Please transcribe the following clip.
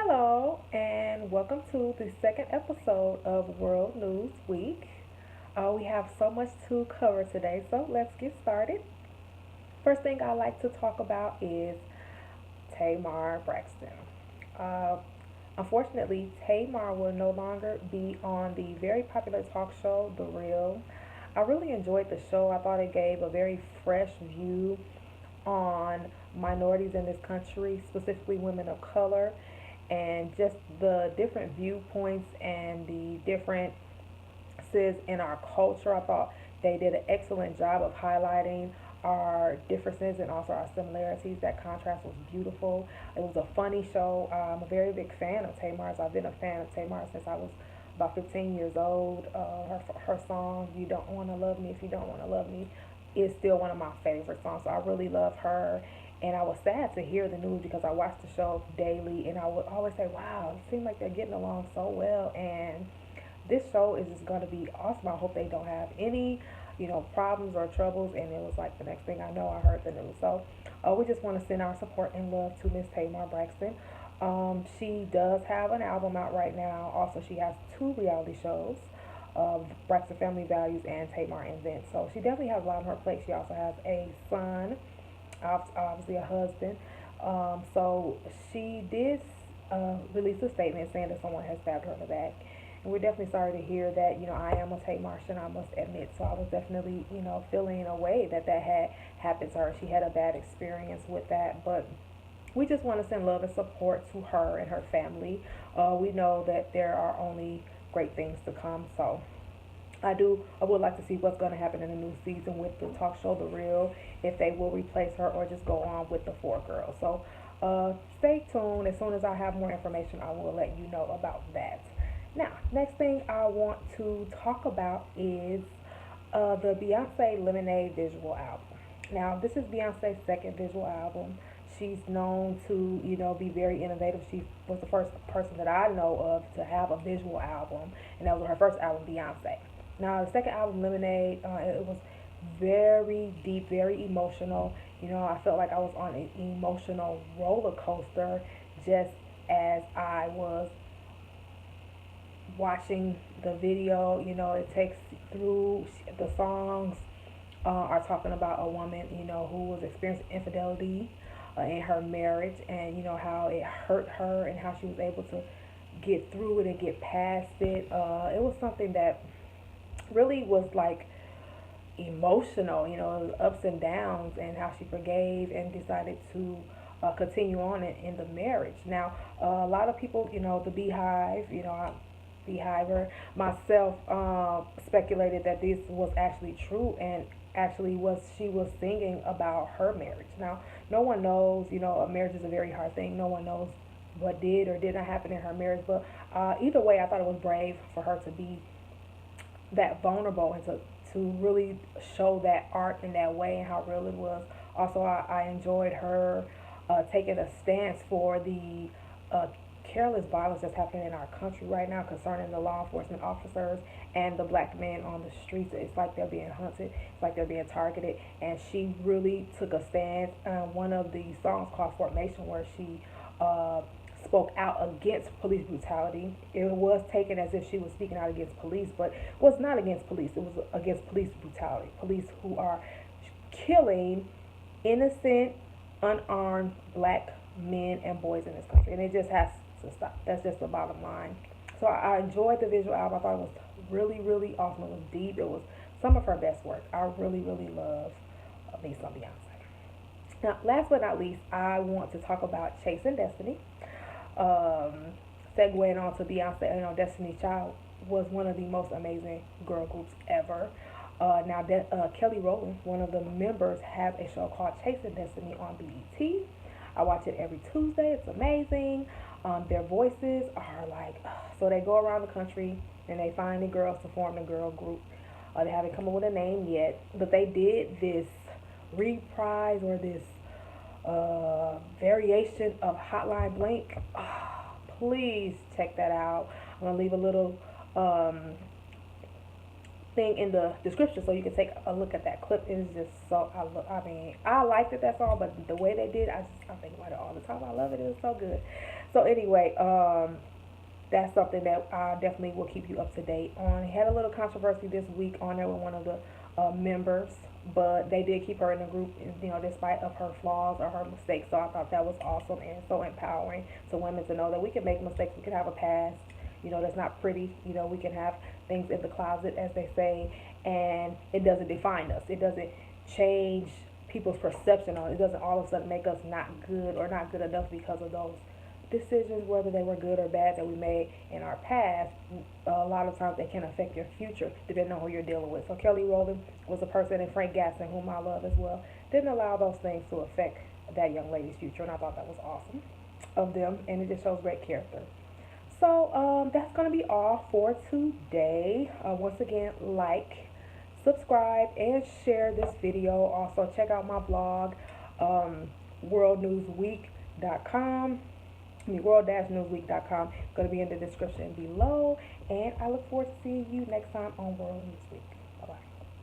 Hello, and welcome to the second episode of World News Week. We have so much to cover today, so let's get started. First thing I like to talk about is Tamar Braxton. Uh, Unfortunately, Tamar will no longer be on the very popular talk show, The Real. I really enjoyed the show. I thought it gave a very fresh view on minorities in this country, specifically women of color, and just the different viewpoints and the differences in our culture. I thought they did an excellent job of highlighting our differences and also our similarities. That contrast was beautiful. It was a funny show. I'm a very big fan of Tamar's. I've been a fan of Tamar since I was about 15 years old. Her song, You Don't Want to Love Me If You Don't Want to Love Me, is still one of my favorite songs. So I really love her. And I was sad to hear the news because I watched the show daily and I would always say, wow, it seems like they're getting along so well. And this show is just going to be awesome. I hope they don't have any, problems or troubles. And it was like the next thing I know, I heard the news. So we just want to send our support and love to Miss Tamar Braxton. She does have an album out right now. Also, she has two reality shows of Braxton Family Values and Tamar Invents. So she definitely has a lot on her plate. She also has a son, obviously a husband. So she did release a statement saying that someone has stabbed her in the back. And we're definitely sorry to hear that. I am a Tate Martian, I must admit. So I was definitely, feeling a way that had happened to her. She had a bad experience with that. But we just want to send love and support to her and her family. We know that there are only great things to come. So I would like to see what's going to happen in the new season with the talk show The Real, if they will replace her or just go on with the four girls. So stay tuned. As soon as I have more information, I will let you know about that. Now, next thing I want to talk about is the Beyonce Lemonade visual album. Now, this is Beyonce's second visual album. She's known to, be very innovative. She was the first person that I know of to have a visual album, and that was her first album, Beyonce. Now, the second album, Lemonade, it was very deep, very emotional. I felt like I was on an emotional roller coaster just as I was watching the video. It takes through the songs are talking about a woman, who was experiencing infidelity in her marriage, and how it hurt her and how she was able to get through it and get past it. It was something that really was like emotional, ups and downs, and how she forgave and decided to continue on in the marriage. Now, a lot of people, the Beehive, Beehiver, myself, speculated that this was actually true and actually was she was singing about her marriage. Now, no one knows, a marriage is a very hard thing. No one knows what did or did not happen in her marriage, but either way, I thought it was brave for her to be that vulnerable and to really show that art in that way and how real it was. Also, I enjoyed her taking a stance for the careless violence that's happening in our country right now concerning the law enforcement officers and the black men on the streets. It's like they're being hunted, it's like they're being targeted, and she really took a stand. One of the songs called Formation, where she spoke out against police brutality. It was taken as if she was speaking out against police, but it was not against police. It was against police brutality. Police who are killing innocent, unarmed black men and boys in this country. And it just has to stop. That's just the bottom line. So I enjoyed the visual album. I thought it was really, really awesome. It was deep. It was some of her best work. I really, really love me some Beyonce. Now, last but not least, I want to talk about Chasing Destiny. Segueing on to Beyonce, Destiny's Child was one of the most amazing girl groups ever. Kelly Rowland, one of the members, have a show called Chasing Destiny on BET. I watch it every Tuesday. It's amazing. Their voices are like, so they go around the country and they find the girls to form the girl group. They haven't come up with a name yet, but they did this reprise or this variation of Hotline Bling. Please check that out. I'm gonna leave a little thing in the description so you can take a look at that clip. It is just so I liked it, that song, but the way they did, I think about it all the time. I love it. It was so good. So anyway, that's something that I definitely will keep you up to date on. Had a little controversy this week on there with one of the members, but they did keep her in the group, you know, despite of her flaws or her mistakes. So I thought that was awesome and so empowering to women to know that we can make mistakes, we can have a past, you know, that's not pretty. You know, we can have things in the closet, as they say, and it doesn't define us. It doesn't change people's perception on it. It doesn't all of a sudden make us not good or not good enough because of those decisions, whether they were good or bad, that we made in our past. A lot of times they can affect your future depending on who you're dealing with. So Kelly Rowland was a person, and Frank Gaston, whom I love as well, didn't allow those things to affect that young lady's future, and I thought that was awesome of them, and it just shows great character. So that's going to be all for today. Once again, like, subscribe, and share this video. Also, check out my blog, worldnewsweek.com. world-newsweek.com. Going to be in the description below. And I look forward to seeing you next time on World News Week. Bye-bye.